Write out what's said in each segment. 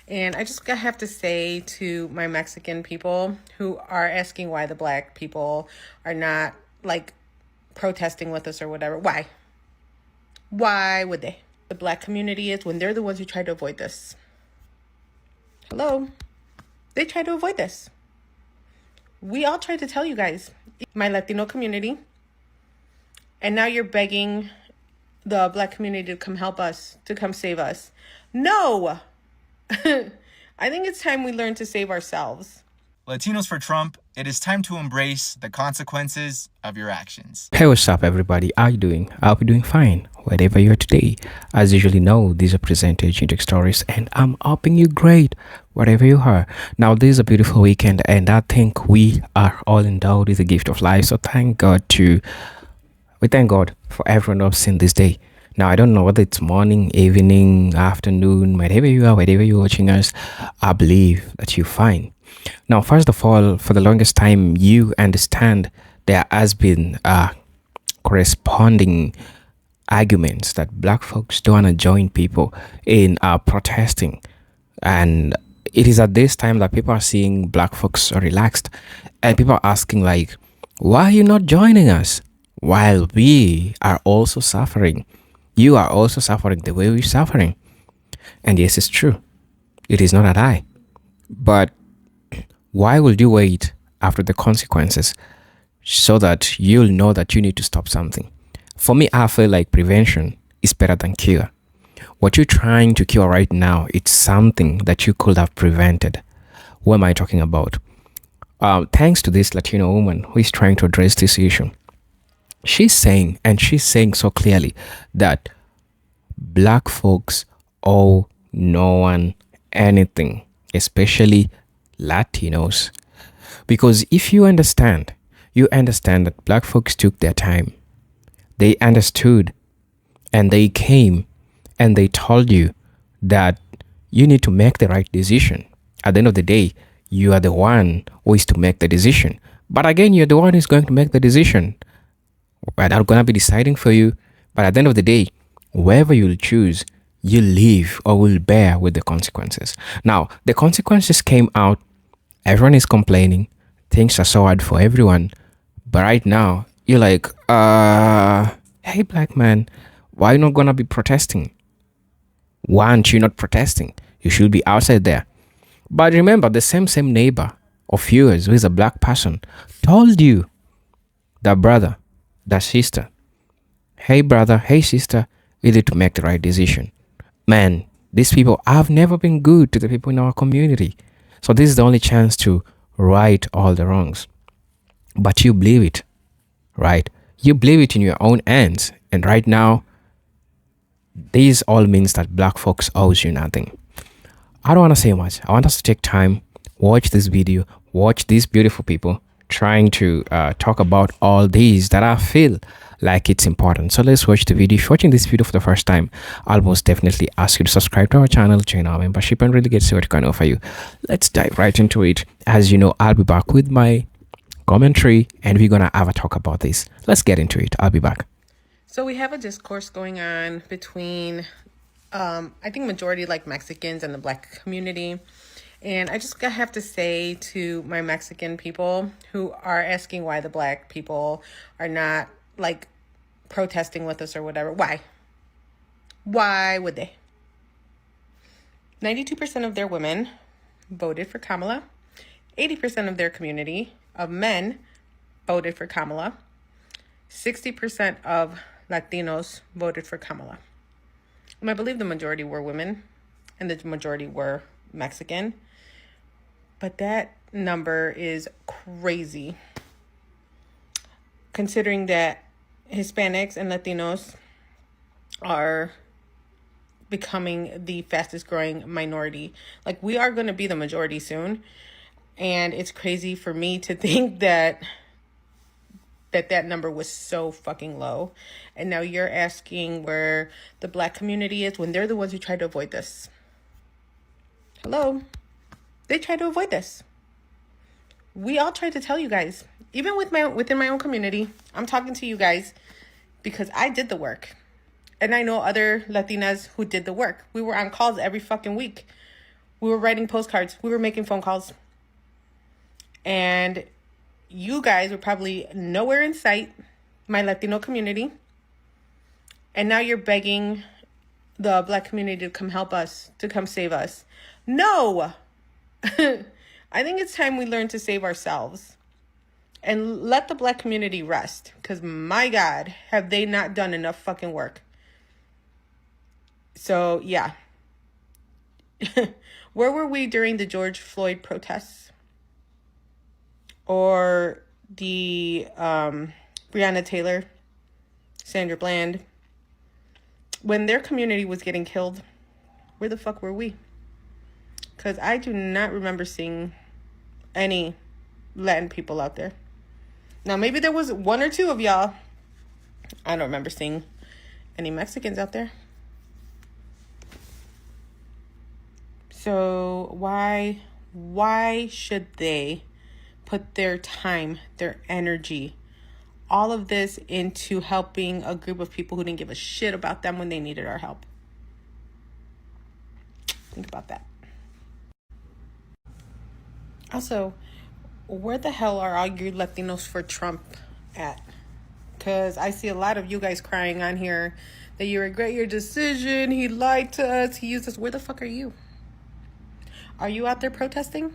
And I just have to say to my Mexican people who are asking why the black people are not like protesting with us or whatever. Why? Why would they? The black community is when they're the ones who try to avoid this. Hello? They try to avoid this. We all tried to tell you guys. My Latino community. And now you're begging the black community to come help us, to come save us. No! I think it's time we learn to save ourselves. Latinos for Trump, it is time to embrace the consequences of your actions. Hey, what's up, everybody? How you doing? I hope you're doing fine, wherever you are today. As you usually know, these are presented Jinx Stories, and I'm hoping you great, wherever you are. Now, this is a beautiful weekend, and I think we are all endowed with the gift of life. So thank God for everyone who's seen this day. Now, I don't know whether it's morning, evening, afternoon, wherever you are, wherever you're watching us, I believe that you're fine. Now, first of all, for the longest time, you understand there has been corresponding arguments that black folks don't want to join people in protesting. And it is at this time that people are seeing black folks are relaxed. And people are asking like, why are you not joining us? While we are also suffering. You are also suffering the way we're suffering. And yes, it's true. It is not a lie. But why would you wait after the consequences so that you'll know that you need to stop something? For me, I feel like prevention is better than cure. What you're trying to cure right now, it's something that you could have prevented. What am I talking about? Thanks to this Latino woman who is trying to address this issue. She's saying so clearly that black folks owe no one anything, especially Latinos. Because if you understand that black folks took their time. They understood and they came and they told you that you need to make the right decision. At the end of the day, you are the one who is to make the decision. But again, you're the one who's going to make the decision. We're not going to be deciding for you. But at the end of the day, wherever you'll choose, you live or will bear with the consequences. Now, the consequences came out. Everyone is complaining. Things are so hard for everyone. But right now, you're like, hey, black man, why are you not going to be protesting? Why aren't you not protesting? You should be outside there. But remember, the same neighbor of yours who is a black person told you, that brother, that sister, hey brother, hey sister, you need to make the right decision. Man, these people have never been good to the people in our community. So this is the only chance to right all the wrongs. But you believe it, right? You believe it in your own hands. And right now, this all means that black folks owes you nothing. I don't want to say much. I want us to take time, watch this video, watch these beautiful people trying to talk about all these that I feel like it's important. So let's watch the video. If you're watching this video for the first time, I'll most definitely ask you to subscribe to our channel, join our membership, and really get to see what it can offer you. Let's dive right into it. As you know, I'll be back with my commentary and we're gonna have a talk about this. Let's get into it. I'll be back. So we have a discourse going on between I think majority like Mexicans and the black community. And I just have to say to my Mexican people who are asking why the black people are not like protesting with us or whatever. Why? Why would they? 92% of their women voted for Kamala. 80% of their community of men voted for Kamala. 60% of Latinos voted for Kamala. And I believe the majority were women and the majority were Mexican. But that number is crazy, considering that Hispanics and Latinos are becoming the fastest growing minority. Like, we are going to be the majority soon. And it's crazy for me to think that number was so fucking low. And now you're asking where the black community is when they're the ones who tried to avoid this. Hello? They try to avoid this. We all tried to tell you guys, even within my own community. I'm talking to you guys because I did the work. And I know other Latinas who did the work. We were on calls every fucking week We were writing postcards. We were making phone calls. And you guys were probably nowhere in sight, my Latino community. And now you're begging the Black community to come help us, to come save us. No! I think it's time we learn to save ourselves. And let the Black community rest. Because my God, have they not done enough fucking work. So, yeah. Where were we during the George Floyd protests? Or the Breonna Taylor, Sandra Bland? When their community was getting killed, where the fuck were we? Because I do not remember seeing any Latin people out there. Now, maybe there was one or two of y'all. I don't remember seeing any Mexicans out there. So why should they put their time, their energy, all of this into helping a group of people who didn't give a shit about them when they needed our help? Think about that. Also, where the hell are all you Latinos for Trump at? Because I see a lot of you guys crying on here that you regret your decision. He lied to us. He used us. Where the fuck are you? Are you out there protesting?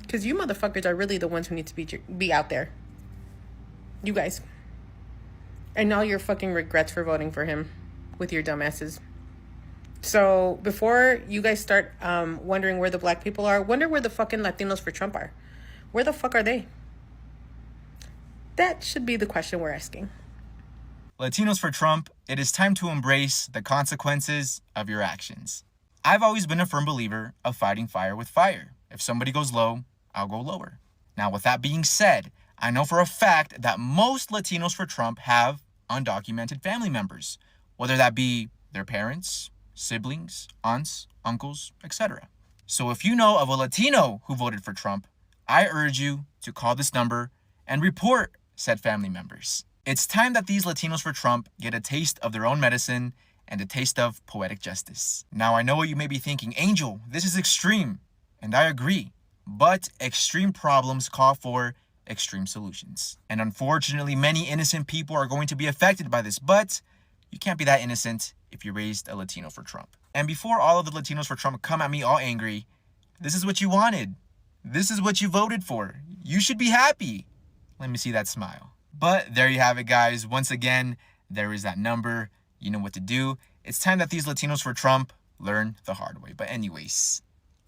Because you motherfuckers are really the ones who need to be out there. You guys. And all your fucking regrets for voting for him with your dumbasses. So before you guys start wondering where the Black people are, wonder where the fucking Latinos for Trump are. Where the fuck are they? That should be the question we're asking. Latinos for Trump, it is time to embrace the consequences of your actions. I've always been a firm believer of fighting fire with fire. If somebody goes low, I'll go lower. Now, with that being said, I know for a fact that most Latinos for Trump have undocumented family members, whether that be their parents, siblings, aunts, uncles, etc. So if you know of a Latino who voted for Trump, I urge you to call this number and report said family members. It's time that these Latinos for Trump get a taste of their own medicine and a taste of poetic justice. Now, I know what you may be thinking, Angel, this is extreme. And I agree. But extreme problems call for extreme solutions. And unfortunately, many innocent people are going to be affected by this. But you can't be that innocent if you raised a Latino for Trump. And before all of the Latinos for Trump come at me all angry, this is what you wanted. This is what you voted for. You should be happy. Let me see that smile. But there you have it, guys. Once again, there is that number. You know what to do. It's time that these Latinos for Trump learn the hard way. But anyways,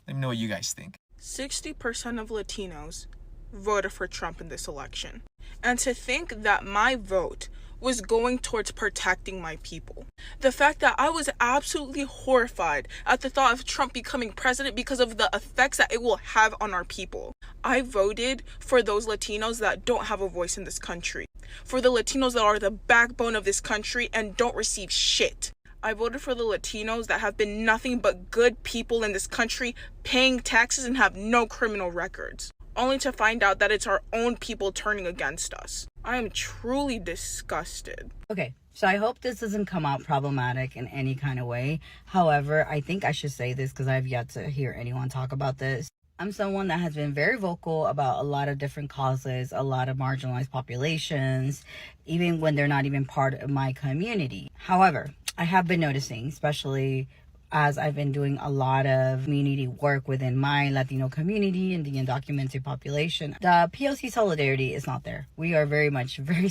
let me know what you guys think. 60% of Latinos voted for Trump in this election. And to think that my vote was going towards protecting my people. The fact that I was absolutely horrified at the thought of Trump becoming president because of the effects that it will have on our people. I voted for those Latinos that don't have a voice in this country. For the Latinos that are the backbone of this country and don't receive shit. I voted for the Latinos that have been nothing but good people in this country, paying taxes and have no criminal records. Only to find out that it's our own people turning against us. I am truly disgusted. Okay, so I hope this doesn't come out problematic in any kind of way. However, I think I should say this because I've yet to hear anyone talk about this. I'm someone that has been very vocal about a lot of different causes, a lot of marginalized populations, even when they're not even part of my community. However, I have been noticing, especially as I've been doing a lot of community work within my Latino community and the undocumented population, the POC solidarity is not there. We are very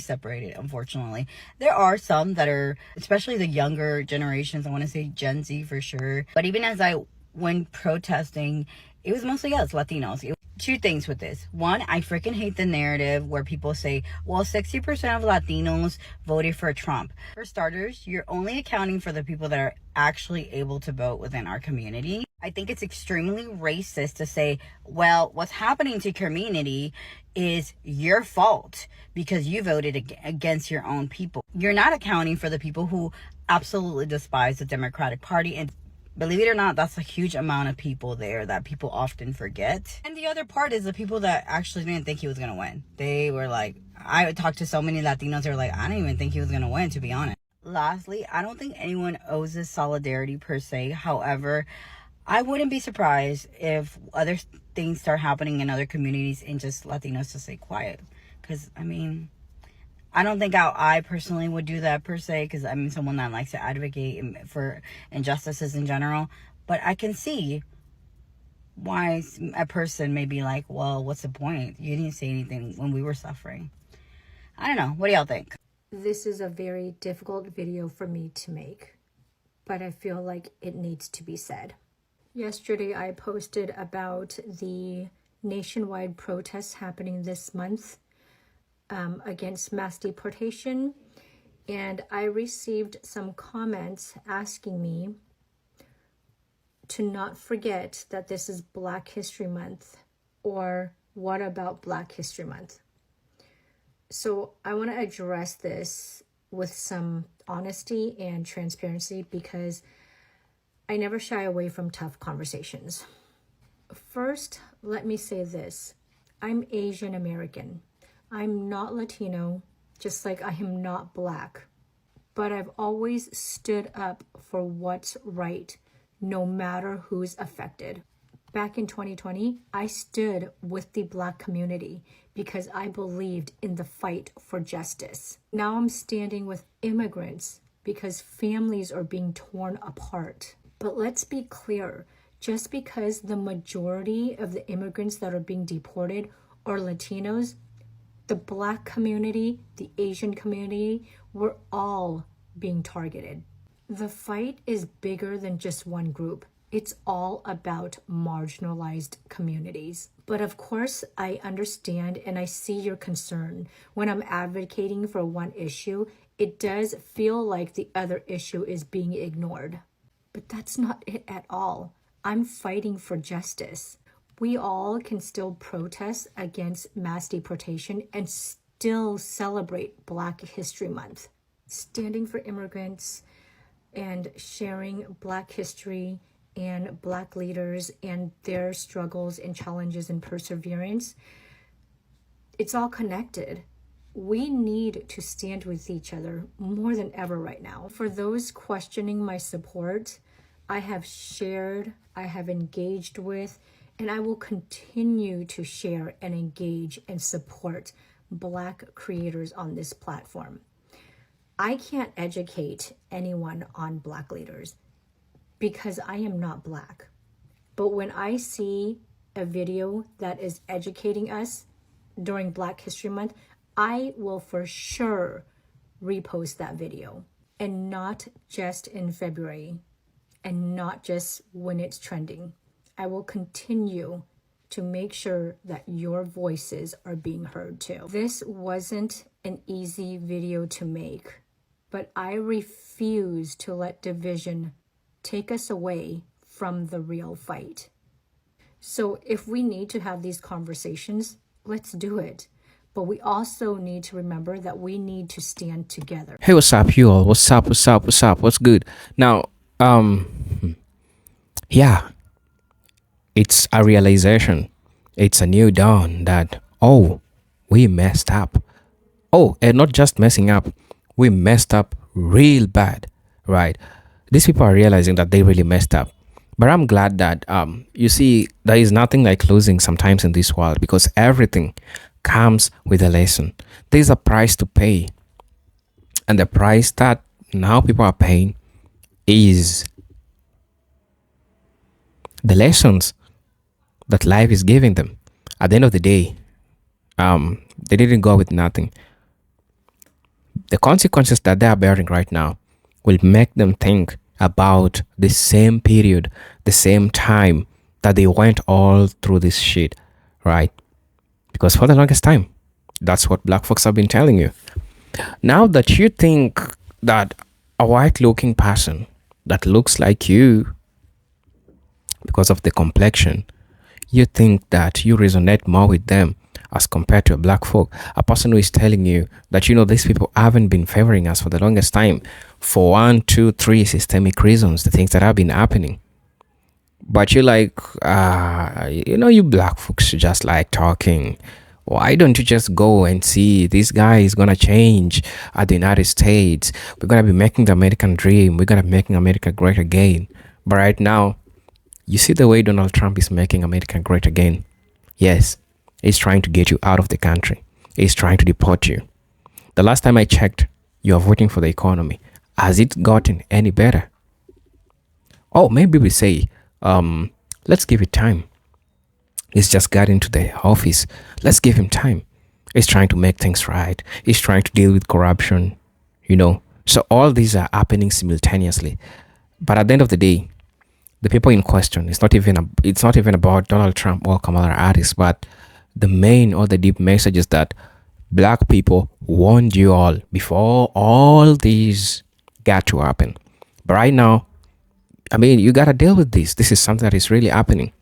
separated, unfortunately. There are some that are, especially the younger generations, I want to say Gen Z for sure. But even as I went protesting, it was mostly us, Latinos. Two things with this. One, I freaking hate the narrative where people say, well, 60% of Latinos voted for Trump. For starters, you're only accounting for the people that are actually able to vote within our community. I think it's extremely racist to say, well, what's happening to community is your fault because you voted against your own people. You're not accounting for the people who absolutely despise the Democratic Party, and believe it or not, that's a huge amount of people there that people often forget. And the other part is the people that actually didn't think he was going to win. They were like, I talked to so many Latinos who were like, I didn't even think he was going to win, to be honest. Lastly, I don't think anyone owes us solidarity per se. However, I wouldn't be surprised if other things start happening in other communities and just Latinos to stay quiet. Because, I mean, I don't think I personally would do that per se, because I'm someone that likes to advocate for injustices in general. But I can see why a person may be like, well, what's the point? You didn't say anything when we were suffering. I don't know. What do y'all think? This is a very difficult video for me to make, but I feel like it needs to be said. Yesterday, I posted about the nationwide protests happening this month against mass deportation, and I received some comments asking me to not forget that this is Black History Month, or what about Black History Month? So I want to address this with some honesty and transparency, because I never shy away from tough conversations. First, let me say this. I'm Asian American. I'm not Latino, just like I am not Black. But I've always stood up for what's right, no matter who's affected. Back in 2020, I stood with the Black community because I believed in the fight for justice. Now I'm standing with immigrants because families are being torn apart. But let's be clear, just because the majority of the immigrants that are being deported are Latinos, the Black community, the Asian community, we're all being targeted. The fight is bigger than just one group. It's all about marginalized communities. But of course, I understand and I see your concern. When I'm advocating for one issue, it does feel like the other issue is being ignored. But that's not it at all. I'm fighting for justice. We all can still protest against mass deportation and still celebrate Black History Month. Standing for immigrants and sharing Black history and Black leaders and their struggles and challenges and perseverance, it's all connected. We need to stand with each other more than ever right now. For those questioning my support, I have shared, I have engaged with, and I will continue to share and engage and support Black creators on this platform. I can't educate anyone on Black leaders because I am not Black. But when I see a video that is educating us during Black History Month, I will for sure repost that video, and not just in February and not just when it's trending. I will continue to make sure that your voices are being heard too. This wasn't an easy video to make, but I refuse to let division take us away from the real fight. So if we need to have these conversations, let's do it. But we also need to remember that we need to stand together. Hey, what's up, you all? What's up? What's up? What's up? What's good? Now, yeah, it's a realization. It's a new dawn that, oh, we messed up. Oh, and not just messing up, we messed up real bad, right? These people are realizing that they really messed up. But I'm glad that, you see, there is nothing like losing sometimes in this world, because everything comes with a lesson. There's a price to pay. And the price that now people are paying is the lessons that life is giving them. At the end of the day, they didn't go with nothing. The consequences that they are bearing right now will make them think about the same period, the same time that they went all through this shit, right? Because for the longest time, that's what Black folks have been telling you. Now that you think that a white-looking person that looks like you, because of the complexion, you think that you resonate more with them as compared to a Black folk, a person who is telling you that, you know, these people haven't been favoring us for the longest time for 1, 2, 3 systemic reasons, the things that have been happening. But you're like, you Black folks just like talking. Why don't you just go and see this guy is going to change at the United States? We're going to be making the American dream. We're going to be making America great again. But right now, You see the way Donald Trump is making America great again. Yes, he's trying to get you out of the country. He's trying to deport you. The last time I checked, you are voting for the economy. Has it gotten any better? Oh, maybe we say, let's give it time. He's just got into the office. Let's give him time. He's trying to make things right. He's trying to deal with corruption, So all these are happening simultaneously. But at the end of the day, the people in question, it's not even about Donald Trump or Kamala Harris, but the main or the deep message is that black people warned you all before all these got to happen. But right now, you got to deal with this. This is something that is really happening.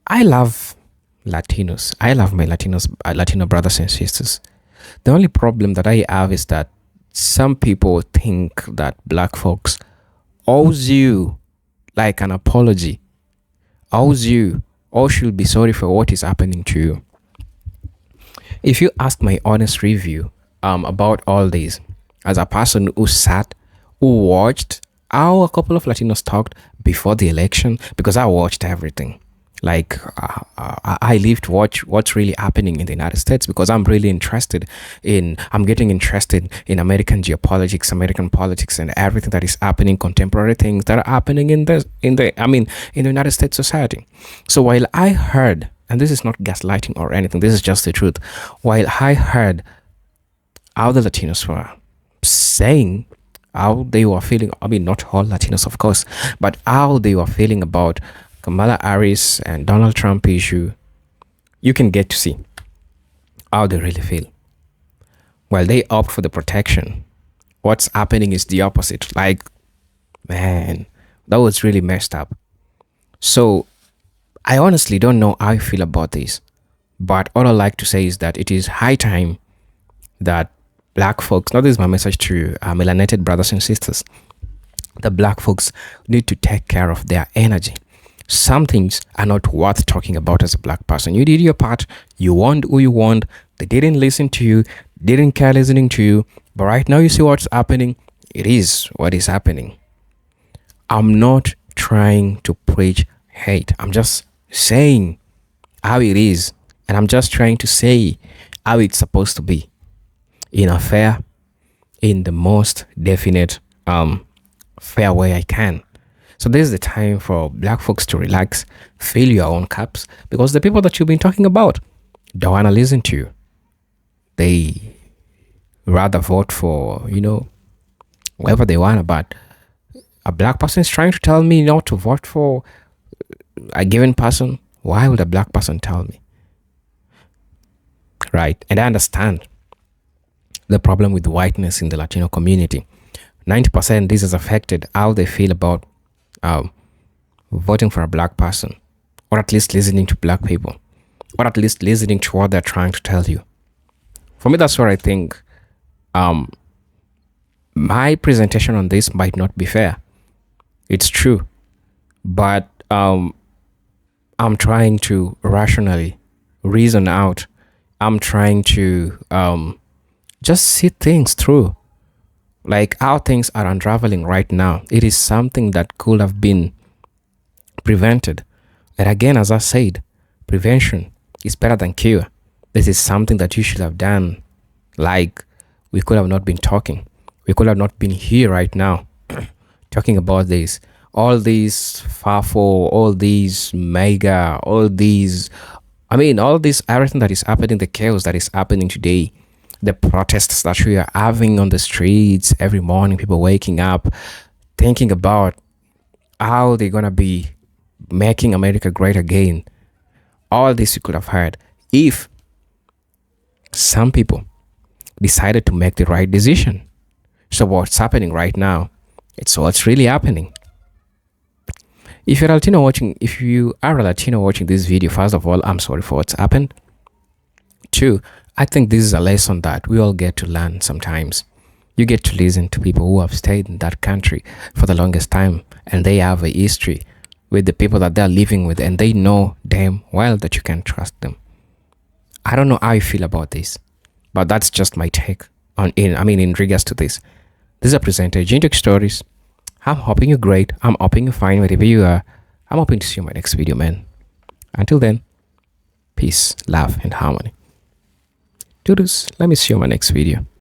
I love Latinos. I love my Latino brothers and sisters. The only problem that I have is that some people think that black folks owes you like an apology, owes you, or should be sorry for what is happening to you. If you ask my honest review about all this, as a person who watched how a couple of Latinos talked before the election, because I watched everything. Like I live to watch what's really happening in the United States, because I'm getting interested in American geopolitics, American politics, and everything that is happening, contemporary things that are happening in the United States society. So while I heard, and this is not gaslighting or anything, this is just the truth, while I heard how the Latinos were saying how they were feeling, not all Latinos of course, but how they were feeling about Kamala Harris and Donald Trump issue, you can get to see how they really feel. While they opt for the protection, what's happening is the opposite. Like, man, that was really messed up. So I honestly don't know how I feel about this, but all I like to say is that it is high time that black folks, now this is my message to melanated brothers and sisters, the black folks need to take care of their energy. Some things are not worth talking about as a black person. You did your part. You warned who you warned. They didn't listen to you. Didn't care listening to you. But right now you see what's happening. It is what is happening. I'm not trying to preach hate. I'm just saying how it is. And I'm just trying to say how it's supposed to be. In the most definite, fair way I can. So this is the time for black folks to relax, fill your own cups, because the people that you've been talking about don't want to listen to you. They rather vote for, whoever they want. But a black person is trying to tell me not to vote for a given person. Why would a black person tell me? Right. And I understand the problem with whiteness in the Latino community. 90% this has affected how they feel about voting for a black person, or at least listening to black people, or at least listening to what they're trying to tell you. For me, that's where I think my presentation on this might not be fair. It's true, but I'm trying to rationally reason out. I'm trying to just see things through. Like how things are unraveling right now, it is something that could have been prevented. And again, as I said, prevention is better than cure. This is something that you should have done. Like, we could have not been talking. We could have not been here right now talking about this. All these FAFO, all these mega, all this, everything that is happening, the chaos that is happening today, the protests that we are having on the streets every morning, people waking up, thinking about how they're going to be making America great again. All this you could have heard if some people decided to make the right decision. So what's happening right now, it's what's really happening. If you are a Latino watching this video, first of all, I'm sorry for what's happened. 2, I think this is a lesson that we all get to learn sometimes. You get to listen to people who have stayed in that country for the longest time, and they have a history with the people that they're living with, and they know damn well that you can trust them. I don't know how I feel about this, but that's just my take in regards to this. This is a presenter, Jintok Stories. I'm hoping you're great. I'm hoping you're fine wherever you are. I'm hoping to see you in my next video, man. Until then, peace, love, and harmony. Doodles, let me see you in my next video.